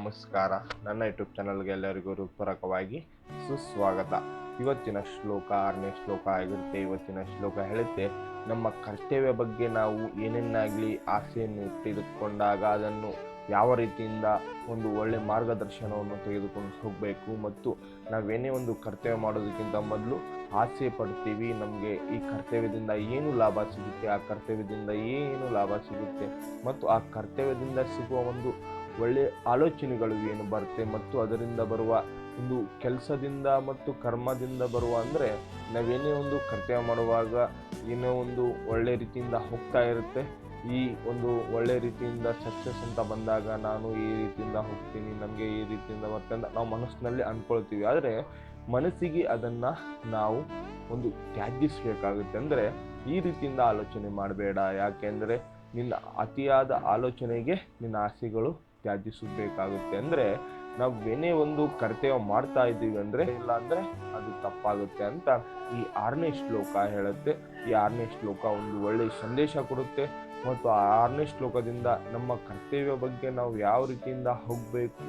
ನಮಸ್ಕಾರ. ನನ್ನ ಯೂಟ್ಯೂಬ್ ಚಾನಲ್ಗೆ ಎಲ್ಲರಿಗೂ ಹೃತ್ಪೂರ್ವಕವಾಗಿ ಸುಸ್ವಾಗತ. ಇವತ್ತಿನ ಶ್ಲೋಕ 6ನೇ ಶ್ಲೋಕ ಆಗಿರುತ್ತೆ. ಇವತ್ತಿನ ಶ್ಲೋಕ ಹೇಳುತ್ತೆ, ನಮ್ಮ ಕರ್ತವ್ಯ ಬಗ್ಗೆ ನಾವು ಏನೇನಾಗಲಿ ಆಸೆಯನ್ನು ತೆಗೆದುಕೊಂಡಾಗ ಅದನ್ನು ಯಾವ ರೀತಿಯಿಂದ ಒಂದು ಒಳ್ಳೆ ಮಾರ್ಗದರ್ಶನವನ್ನು ತೆಗೆದುಕೊಂಡು ಹೋಗಬೇಕು, ಮತ್ತು ನಾವೇನೇ ಒಂದು ಕರ್ತವ್ಯ ಮಾಡೋದಕ್ಕಿಂತ ಮೊದಲು ಆಸೆ ಪಡ್ತೀವಿ, ನಮಗೆ ಈ ಕರ್ತವ್ಯದಿಂದ ಏನು ಲಾಭ ಸಿಗುತ್ತೆ, ಆ ಕರ್ತವ್ಯದಿಂದ ಏನು ಲಾಭ ಸಿಗುತ್ತೆ, ಮತ್ತು ಆ ಕರ್ತವ್ಯದಿಂದ ಸಿಗುವ ಒಂದು ಒಳ್ಳೆಯ ಆಲೋಚನೆಗಳು ಏನು ಬರುತ್ತೆ, ಮತ್ತು ಅದರಿಂದ ಬರುವ ಒಂದು ಕೆಲಸದಿಂದ ಮತ್ತು ಕರ್ಮದಿಂದ ಬರುವ ಅಂದರೆ ನಾವೇನೇ ಒಂದು ಕರ್ತವ್ಯ ಮಾಡುವಾಗ ಏನೋ ಒಂದು ಒಳ್ಳೆ ರೀತಿಯಿಂದ ಹೋಗ್ತಾ ಇರುತ್ತೆ. ಈ ಒಂದು ಒಳ್ಳೆ ರೀತಿಯಿಂದ ಸಕ್ಸಸ್ ಅಂತ ಬಂದಾಗ ನಾನು ಈ ರೀತಿಯಿಂದ ಹೋಗ್ತೀನಿ, ನಮಗೆ ಈ ರೀತಿಯಿಂದ ಬರುತ್ತೆ ಅಂತ ನಾವು ಮನಸ್ಸಿನಲ್ಲಿ ಅಂದ್ಕೊಳ್ತೀವಿ. ಆದರೆ ಮನಸ್ಸಿಗೆ ಅದನ್ನು ನಾವು ಒಂದು ತ್ಯಾಜಿಸಬೇಕಾಗುತ್ತೆ. ಅಂದರೆ ಈ ರೀತಿಯಿಂದ ಆಲೋಚನೆ ಮಾಡಬೇಡ, ಯಾಕೆಂದರೆ ನಿನ್ನ ಅತಿಯಾದ ಆಲೋಚನೆಗೆ ನಿನ್ನ ಆಸೆಗಳು ತ್ಯಾಜಿಸಬೇಕಾಗುತ್ತೆ. ಅಂದರೆ ನಾವು ಏನೇ ಒಂದು ಕರ್ತವ್ಯ ಮಾಡ್ತಾ ಇದ್ದೀವಿ ಅಂದರೆ ಇಲ್ಲ ಅಂದರೆ ಅದು ತಪ್ಪಾಗುತ್ತೆ ಅಂತ ಈ 6ನೇ ಶ್ಲೋಕ ಹೇಳುತ್ತೆ. ಈ 6ನೇ ಶ್ಲೋಕ ಒಂದು ಒಳ್ಳೆಯ ಸಂದೇಶ ಕೊಡುತ್ತೆ. ಮತ್ತು ಆ 6ನೇ ಶ್ಲೋಕದಿಂದ ನಮ್ಮ ಕರ್ತವ್ಯ ಬಗ್ಗೆ ನಾವು ಯಾವ ರೀತಿಯಿಂದ ಹೋಗಬೇಕು,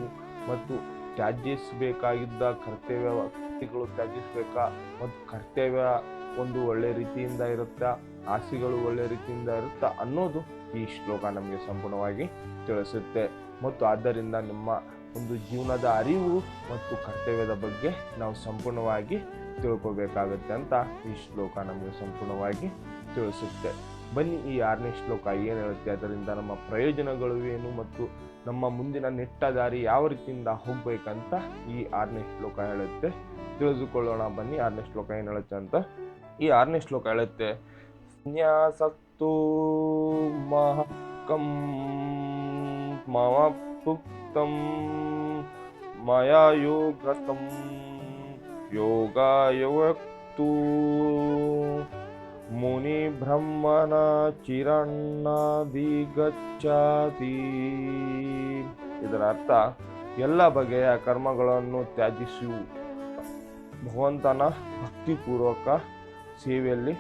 ಮತ್ತು ತ್ಯಾಜಿಸಬೇಕಾಗಿದ್ದ ಕರ್ತವ್ಯಗಳು ತ್ಯಾಜಿಸಬೇಕಾ, ಮತ್ತು ಕರ್ತವ್ಯ ಒಂದು ಒಳ್ಳೆ ರೀತಿಯಿಂದ ಇರುತ್ತಾ, ಆಸೆಗಳು ಒಳ್ಳೆ ರೀತಿಯಿಂದ ಇರುತ್ತಾ ಅನ್ನೋದು ಈ ಶ್ಲೋಕ ನಮಗೆ ಸಂಪೂರ್ಣವಾಗಿ ತಿಳಿಸುತ್ತೆ. ಮತ್ತು ಆದ್ದರಿಂದ ನಮ್ಮ ಒಂದು ಜೀವನದ ಅರಿವು ಮತ್ತು ಕರ್ತವ್ಯದ ಬಗ್ಗೆ ನಾವು ಸಂಪೂರ್ಣವಾಗಿ ತಿಳ್ಕೊಬೇಕಾಗುತ್ತೆ ಅಂತ ಈ ಶ್ಲೋಕ ನಮಗೆ ಸಂಪೂರ್ಣವಾಗಿ ತಿಳಿಸುತ್ತೆ. ಬನ್ನಿ, ಈ 6ನೇ ಶ್ಲೋಕ ಏನು ಹೇಳುತ್ತೆ, ಅದರಿಂದ ನಮ್ಮ ಪ್ರಯೋಜನಗಳು ಏನು, ಮತ್ತು ನಮ್ಮ ಮುಂದಿನ ನೆಟ್ಟ ದಾರಿ ಯಾವ ರೀತಿಯಿಂದ ಹೋಗ್ಬೇಕಂತ ಈ 6ನೇ ಶ್ಲೋಕ ಹೇಳುತ್ತೆ. ತಿಳಿದುಕೊಳ್ಳೋಣ ಬನ್ನಿ 6ನೇ ಶ್ಲೋಕ ಏನು ಹೇಳುತ್ತೆ ಅಂತ. ಈ 6ನೇ ಶ್ಲೋಕ ಹೇಳುತ್ತೆ, ಸನ್ಯಾಸಕ್ತೋ ಮಹಕಂ ಮಮ ಪುಕ್ತಂ ಮಯಾ ಯೋಗತಂ ಯೋಗಾಯವಕ್ತೂ ಮುನಿ ಬ್ರಹ್ಮಣ ಚಿರಣ್ಣಾದಿಗಚ್ಚಾತಿ. ಇದರ ಅರ್ಥ, ಎಲ್ಲ ಬಗೆಯ ಕರ್ಮಗಳನ್ನು ತ್ಯಾಜಿಸು, ಭಗವಂತನ ಭಕ್ತಿಪೂರ್ವಕ ಸೇವೆಯಲ್ಲಿ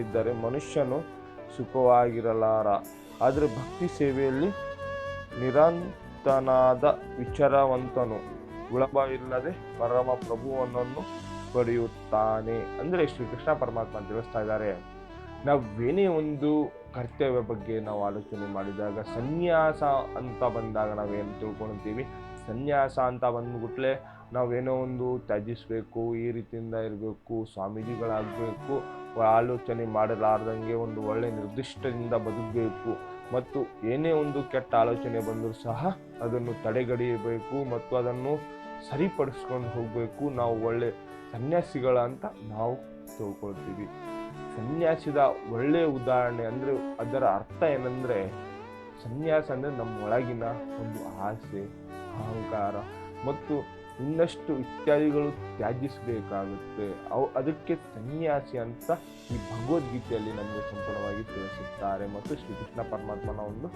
ಇದ್ದರೆ ಮನುಷ್ಯನು ಸುಖವಾಗಿರಲಾರ. ಆದರೆ ಭಕ್ತಿ ಸೇವೆಯಲ್ಲಿ ನಿರಂತನಾದ ವಿಚಾರವಂತನು ವಿಳಂಬ ಇಲ್ಲದೆ ಪರಮ ಪ್ರಭುವನ್ನು ಪಡೆಯುತ್ತಾನೆ. ಅಂದರೆ ಶ್ರೀಕೃಷ್ಣ ಪರಮಾತ್ಮ ತಿಳಿಸ್ತಾ ಇದ್ದಾರೆ, ನಾವೇನೇ ಒಂದು ಕರ್ತವ್ಯ ಬಗ್ಗೆ ನಾವು ಆಲೋಚನೆ ಮಾಡಿದಾಗ, ಸನ್ಯಾಸ ಅಂತ ಬಂದಾಗ ನಾವೇನು ತಿಳ್ಕೊಳ್ತೀವಿ, ಸನ್ಯಾಸ ಅಂತ ಬಂದ್ಬಿಟ್ಲೆ ನಾವೇನೋ ಒಂದು ತ್ಯಜಿಸಬೇಕು, ಈ ರೀತಿಯಿಂದ ಇರಬೇಕು, ಸ್ವಾಮೀಜಿಗಳಾಗಬೇಕು, ಆಲೋಚನೆ ಮಾಡಲಾರ್ದಂಗೆ ಒಂದು ಒಳ್ಳೆ ನಿರ್ದಿಷ್ಟದಿಂದ ಬದುಕಬೇಕು, ಮತ್ತು ಏನೇ ಒಂದು ಕೆಟ್ಟ ಆಲೋಚನೆ ಬಂದರೂ ಸಹ ಅದನ್ನು ತಡೆಗಡಿಯಬೇಕು ಮತ್ತು ಅದನ್ನು ಸರಿಪಡಿಸ್ಕೊಂಡು ಹೋಗಬೇಕು, ನಾವು ಒಳ್ಳೆ ಸನ್ಯಾಸಿಗಳ ಅಂತ ನಾವು ತಿಳ್ಕೊಳ್ತೀವಿ. ಸನ್ಯಾಸಿದ ಒಳ್ಳೆಯ ಉದಾಹರಣೆ ಅಂದರೆ ಅದರ ಅರ್ಥ ಏನಂದರೆ, ಸನ್ಯಾಸ ಅಂದರೆ ನಮ್ಮ ಒಳಗಿನ ಒಂದು ಆಸೆ, ಅಹಂಕಾರ ಮತ್ತು ಇನ್ನಷ್ಟು ಇತ್ಯಾದಿಗಳು ತ್ಯಾಜಿಸಬೇಕಾಗುತ್ತೆ. ಅದಕ್ಕೆ ಸನ್ಯಾಸಿ ಅಂತ ಈ ಭಗವದ್ಗೀತೆಯಲ್ಲಿ ನಮಗೆ ಸಂಪೂರ್ಣವಾಗಿ ತಿಳಿಸುತ್ತಾರೆ ಮತ್ತು ಶ್ರೀಕೃಷ್ಣ ಪರಮಾತ್ಮನ ಒಂದು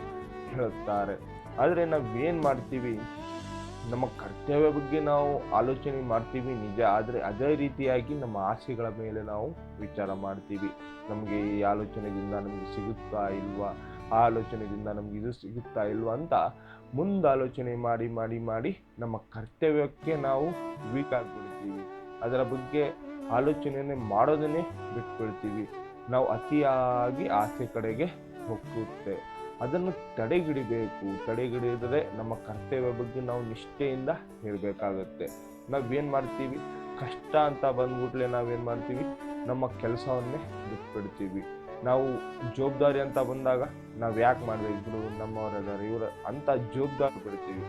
ಹೇಳುತ್ತಾರೆ. ಆದರೆ ನಾವೇನು ಮಾಡ್ತೀವಿ, ನಮ್ಮ ಕರ್ತವ್ಯ ಬಗ್ಗೆ ನಾವು ಆಲೋಚನೆ ಮಾಡ್ತೀವಿ ನಿಜ, ಆದರೆ ಅದೇ ರೀತಿಯಾಗಿ ನಮ್ಮ ಆಸೆಗಳ ಮೇಲೆ ನಾವು ವಿಚಾರ ಮಾಡ್ತೀವಿ. ನಮಗೆ ಈ ಆಲೋಚನೆಯಿಂದ ನಮಗೆ ಸಿಗುತ್ತಾ ಇಲ್ವಾ, ಆ ಆಲೋಚನೆಯಿಂದ ನಮ್ಗೆ ಇದು ಸಿಗುತ್ತಾ ಇಲ್ವಾ ಅಂತ ಮುಂದೆ ಆಲೋಚನೆ ಮಾಡಿ ಮಾಡಿ ಮಾಡಿ ನಮ್ಮ ಕರ್ತವ್ಯಕ್ಕೆ ನಾವು ವೀಕ್ ಆಗಿಬಿಡ್ತೀವಿ. ಅದರ ಬಗ್ಗೆ ಆಲೋಚನೆಯನ್ನೇ ಮಾಡೋದನ್ನೇ ಬಿಟ್ಬಿಡ್ತೀವಿ. ನಾವು ಅತಿಯಾಗಿ ಆಸೆ ಕಡೆಗೆ ಹೋಗುತ್ತೆ. ಅದನ್ನು ತಡೆಗಿಡಿದರೆ ನಮ್ಮ ಕರ್ತವ್ಯ ಬಗ್ಗೆ ನಾವು ನಿಷ್ಠೆಯಿಂದ ಇರಬೇಕಾಗುತ್ತೆ. ನಾವೇನು ಮಾಡ್ತೀವಿ, ಕಷ್ಟ ಅಂತ ಬಂದ್ಬಿಟ್ಲೆ ನಾವೇನು ಮಾಡ್ತೀವಿ, ನಮ್ಮ ಕೆಲಸವನ್ನೇ ಬಿಟ್ಬಿಡ್ತೀವಿ. ನಾವು ಜವಾಬ್ದಾರಿ ಅಂತ ಬಂದಾಗ ನಾವು ಯಾಕೆ ಮಾಡಬೇಕು, ನಮ್ಮವರಿದ್ದಾರೆ ಇವರು ಅಂತ ಜವಾಬ್ದಾರಿ ಬಿಡ್ತೀವಿ.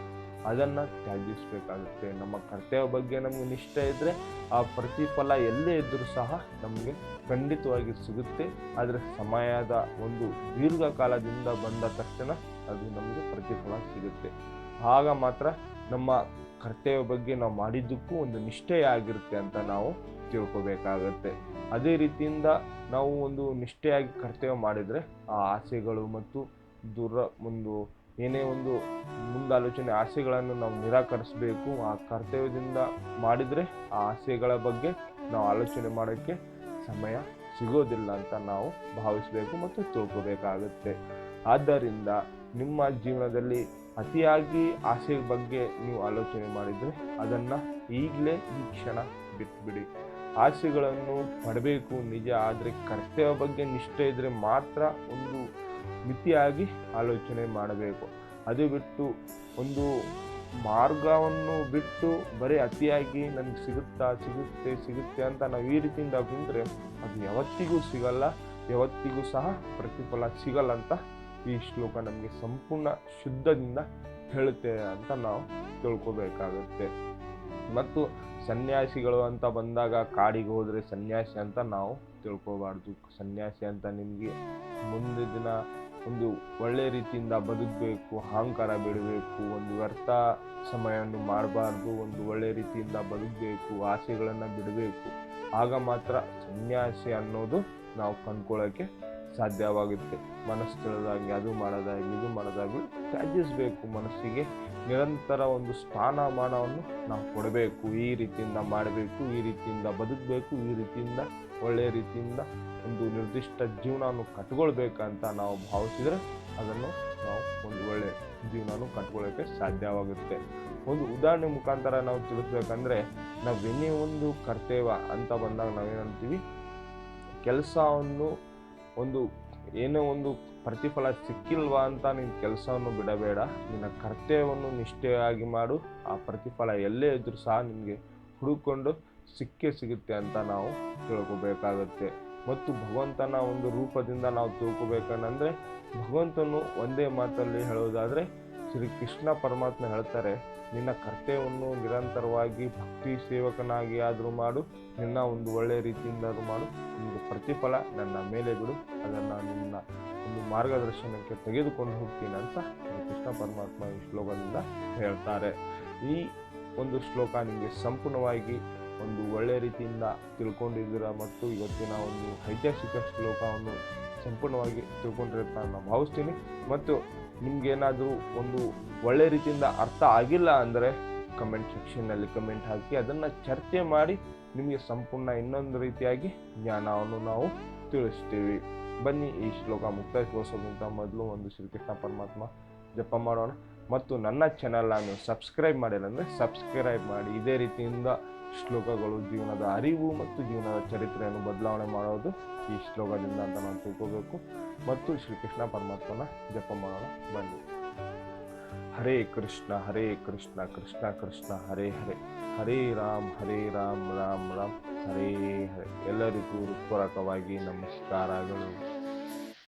ಅದನ್ನು ತ್ಯಾಜಿಸಬೇಕಾಗುತ್ತೆ. ನಮ್ಮ ಕರ್ತವ್ಯ ಬಗ್ಗೆ ನಮಗೆ ನಿಷ್ಠೆ ಇದ್ದರೆ ಆ ಪ್ರತಿಫಲ ಎಲ್ಲೇ ಇದ್ದರೂ ಸಹ ನಮಗೆ ಖಂಡಿತವಾಗಿ ಸಿಗುತ್ತೆ. ಆದರೆ ಸಮಯದ ಒಂದು ದೀರ್ಘಕಾಲದಿಂದ ಬಂದ ತಕ್ಷಣ ಅದು ನಮಗೆ ಪ್ರತಿಫಲ ಸಿಗುತ್ತೆ. ಆಗ ಮಾತ್ರ ನಮ್ಮ ಕರ್ತವ್ಯ ಬಗ್ಗೆ ನಾವು ಮಾಡಿದ್ದಕ್ಕೂ ಒಂದು ನಿಷ್ಠೆಯಾಗಿರುತ್ತೆ ಅಂತ ನಾವು ತಿಳ್ಕೊಬೇಕಾಗತ್ತೆ. ಅದೇ ರೀತಿಯಿಂದ ನಾವು ಒಂದು ನಿಷ್ಠೆಯಾಗಿ ಕರ್ತವ್ಯ ಮಾಡಿದರೆ ಆ ಆಸೆಗಳು ಮತ್ತು ಒಂದು ಏನೇ ಒಂದು ಮುಂದಾಲೋಚನೆ ಆಸೆಗಳನ್ನು ನಾವು ನಿರಾಕರಿಸಬೇಕು. ಆ ಕರ್ತವ್ಯದಿಂದ ಮಾಡಿದರೆ ಆ ಆಸೆಗಳ ಬಗ್ಗೆ ನಾವು ಆಲೋಚನೆ ಮಾಡೋಕ್ಕೆ ಸಮಯ ಸಿಗೋದಿಲ್ಲ ಅಂತ ನಾವು ಭಾವಿಸಬೇಕು ಮತ್ತು ತಿಳ್ಕೊಬೇಕಾಗುತ್ತೆ. ಆದ್ದರಿಂದ ನಿಮ್ಮ ಜೀವನದಲ್ಲಿ ಅತಿಯಾಗಿ ಆಸೆ ಬಗ್ಗೆ ನೀವು ಆಲೋಚನೆ ಮಾಡಿದರೆ ಅದನ್ನು ಈಗಲೇ ಈ ಕ್ಷಣ ಬಿಟ್ಬಿಡಿ. ಆಸೆಗಳನ್ನು ಪಡಬೇಕು ನಿಜ, ಆದರೆ ಕರ್ತವ್ಯ ಬಗ್ಗೆ ನಿಷ್ಠೆ ಇದ್ದರೆ ಮಾತ್ರ ಒಂದು ಮಿತಿಯಾಗಿ ಆಲೋಚನೆ ಮಾಡಬೇಕು. ಅದು ಬಿಟ್ಟು ಒಂದು ಮಾರ್ಗವನ್ನು ಬಿಟ್ಟು ಬರೀ ಅತಿಯಾಗಿ ನನಗೆ ಸಿಗುತ್ತೆ ಅಂತ ನಾವು ಈ ರೀತಿಯಿಂದ ಕುಂತ್ರೆ ಅದು ಯಾವತ್ತಿಗೂ ಸಿಗಲ್ಲ, ಯಾವತ್ತಿಗೂ ಸಹ ಪ್ರತಿಫಲ ಸಿಗಲ್ಲ ಅಂತ ಈ ಶ್ಲೋಕ ನಮಗೆ ಸಂಪೂರ್ಣ ಶುದ್ಧದಿಂದ ಹೇಳುತ್ತೆ ಅಂತ ನಾವು ತಿಳ್ಕೊಬೇಕಾಗುತ್ತೆ. ಮತ್ತು ಸನ್ಯಾಸಿಗಳು ಅಂತ ಬಂದಾಗ ಕಾಡಿಗೆ ಹೋದರೆ ಸನ್ಯಾಸಿ ಅಂತ ನಾವು ತಿಳ್ಕೊಬಾರ್ದು. ಸನ್ಯಾಸಿ ಅಂತ ನಿಮಗೆ ಮುಂದೆ ದಿನ ಒಂದು ಒಳ್ಳೆ ರೀತಿಯಿಂದ ಬದುಕಬೇಕು, ಅಹಂಕಾರ ಬಿಡಬೇಕು, ಒಂದು ವ್ಯರ್ಥ ಸಮಯವನ್ನು ಮಾಡಬಾರ್ದು, ಒಂದು ಒಳ್ಳೆ ರೀತಿಯಿಂದ ಬದುಕಬೇಕು, ಆಸೆಗಳನ್ನು ಬಿಡಬೇಕು. ಆಗ ಮಾತ್ರ ಸನ್ಯಾಸಿ ಅನ್ನೋದು ನಾವು ಕಂಡ್ಕೊಳ್ಳೋಕ್ಕೆ ಸಾಧ್ಯವಾಗುತ್ತೆ. ಮನಸ್ಸು ತಿಳಿದಾಗಿ ಅದು ಮಾಡೋದಾಗಲಿ ಇದು ಮಾಡೋದಾಗಲಿ ತ್ಯಜಿಸಬೇಕು. ಮನಸ್ಸಿಗೆ ನಿರಂತರ ಒಂದು ಸ್ಥಾನಮಾನವನ್ನು ನಾವು ಕೊಡಬೇಕು. ಈ ರೀತಿಯಿಂದ ಮಾಡಬೇಕು, ಈ ರೀತಿಯಿಂದ ಬದುಕಬೇಕು, ಈ ರೀತಿಯಿಂದ ಒಳ್ಳೆಯ ರೀತಿಯಿಂದ ಒಂದು ನಿರ್ದಿಷ್ಟ ಜೀವನವನ್ನು ಕಟ್ಕೊಳ್ಬೇಕಂತ ನಾವು ಭಾವಿಸಿದರೆ ಅದನ್ನು ನಾವು ಒಂದು ಒಳ್ಳೆಯ ಜೀವನವನ್ನು ಕಟ್ಕೊಳ್ಳೋಕ್ಕೆ ಸಾಧ್ಯವಾಗುತ್ತೆ. ಒಂದು ಉದಾಹರಣೆ ಮುಖಾಂತರ ನಾವು ತಿಳಿಸ್ಬೇಕಂದ್ರೆ, ನಾವೇನೇ ಒಂದು ಕರ್ತವ್ಯ ಅಂತ ಬಂದಾಗ ನಾವೇನಂತೀವಿ, ಕೆಲಸವನ್ನು ಒಂದು ಏನೋ ಒಂದು ಪ್ರತಿಫಲ ಸಿಕ್ಕಿಲ್ವಾ ಅಂತ ನೀನು ಕೆಲಸವನ್ನು ಬಿಡಬೇಡ, ನಿನ್ನ ಕರ್ತವ್ಯವನ್ನು ನಿಷ್ಠೆಯಾಗಿ ಮಾಡು, ಆ ಪ್ರತಿಫಲ ಎಲ್ಲೇ ಇದ್ರೂ ಸಹ ನಿನಗೆ ಹುಡುಕೊಂಡು ಸಿಗುತ್ತೆ ಅಂತ ನಾವು ತಿಳ್ಕೊಬೇಕಾಗುತ್ತೆ. ಮತ್ತು ಭಗವಂತನ ಒಂದು ರೂಪದಿಂದ ನಾವು ತಿಳ್ಕೊಬೇಕಂದ್ರೆ, ಭಗವಂತನು ಒಂದೇ ಮಾತಲ್ಲಿ ಹೇಳೋದಾದರೆ ಶ್ರೀ ಕೃಷ್ಣ ಪರಮಾತ್ಮ ಹೇಳ್ತಾರೆ, ನಿನ್ನ ಕರ್ತವ್ಯವನ್ನು ನಿರಂತರವಾಗಿ ಭಕ್ತಿ ಸೇವಕನಾಗಿ ಆದರೂ ಮಾಡು, ನಿನ್ನ ಒಂದು ಒಳ್ಳೆಯ ರೀತಿಯಿಂದಾದರೂ ಮಾಡು, ನಿಮಗೆ ಪ್ರತಿಫಲ ನನ್ನ ಮೇಲೆ ಬಿಡು, ಅದನ್ನು ನಿನ್ನ ಒಂದು ಮಾರ್ಗದರ್ಶನಕ್ಕೆ ತೆಗೆದುಕೊಂಡು ಹೋಗ್ತೀನಿ ಅಂತ ಕೃಷ್ಣ ಪರಮಾತ್ಮ ಈ ಶ್ಲೋಕದಿಂದ ಹೇಳ್ತಾರೆ. ಈ ಒಂದು ಶ್ಲೋಕ ನಿಮಗೆ ಸಂಪೂರ್ಣವಾಗಿ ಒಂದು ಒಳ್ಳೆಯ ರೀತಿಯಿಂದ ತಿಳ್ಕೊಂಡಿದ್ದೀರಾ ಮತ್ತು ಇವತ್ತಿನ ಒಂದು ಐತಿಹಾಸಿಕ ಶ್ಲೋಕವನ್ನು ಸಂಪೂರ್ಣವಾಗಿ ತಿಳ್ಕೊಂಡಿರ್ತ ನಾನು ಭಾವಿಸ್ತೀನಿ. ಮತ್ತು ನಿಮಗೇನಾದರೂ ಒಂದು ಒಳ್ಳೆಯ ರೀತಿಯಿಂದ ಅರ್ಥ ಆಗಿಲ್ಲ ಅಂದರೆ ಕಮೆಂಟ್ ಸೆಕ್ಷನ್ನಲ್ಲಿ ಕಮೆಂಟ್ ಹಾಕಿ ಅದನ್ನು ಚರ್ಚೆ ಮಾಡಿ ನಿಮಗೆ ಸಂಪೂರ್ಣ ಇನ್ನೊಂದು ರೀತಿಯಾಗಿ ಜ್ಞಾನವನ್ನು ನಾವು ತಿಳಿಸ್ತೀವಿ. ಬನ್ನಿ ಈ ಶ್ಲೋಕ ಮುಕ್ತಾಯಗೊಳಿಸೋಕ್ಕಿಂತ ಮೊದಲು ಒಂದು ಶ್ರೀಕೃಷ್ಣ ಪರಮಾತ್ಮ ಜಪ ಮಾಡೋಣ. ಮತ್ತು ನನ್ನ ಚಾನಲನ್ನು ಸಬ್ಸ್ಕ್ರೈಬ್ ಮಾಡಿಲ್ಲ ಅಂದರೆ ಸಬ್ಸ್ಕ್ರೈಬ್ ಮಾಡಿ. ಇದೇ ರೀತಿಯಿಂದ ಶ್ಲೋಕಗಳು ಜೀವನದ ಅರಿವು ಮತ್ತು ಜೀವನದ ಚರಿತ್ರೆಯನ್ನು ಬದಲಾವಣೆ ಮಾಡೋದು ಈ ಶ್ಲೋಕದಿಂದ ಅಂತ ನಾವು ತಿಳ್ಕೋಬೇಕು. ಮತ್ತು ಶ್ರೀಕೃಷ್ಣ ಪರಮಾತ್ಮನ ಜಪ ಮಾಡೋಣ ಬನ್ನಿ. ಹರೇ ಕೃಷ್ಣ ಕೃಷ್ಣ ಕೃಷ್ಣ ಹರೇ ಹರೇ, ಹರೇ ರಾಮ್ ರಾಮ್ ರಾಮ್ ಹರೇ ಹರೇ. ಎಲ್ಲರಿಗೂ ಹೃತ್ಪೂರ್ವಕವಾಗಿ ನಮಸ್ಕಾರಗಳು.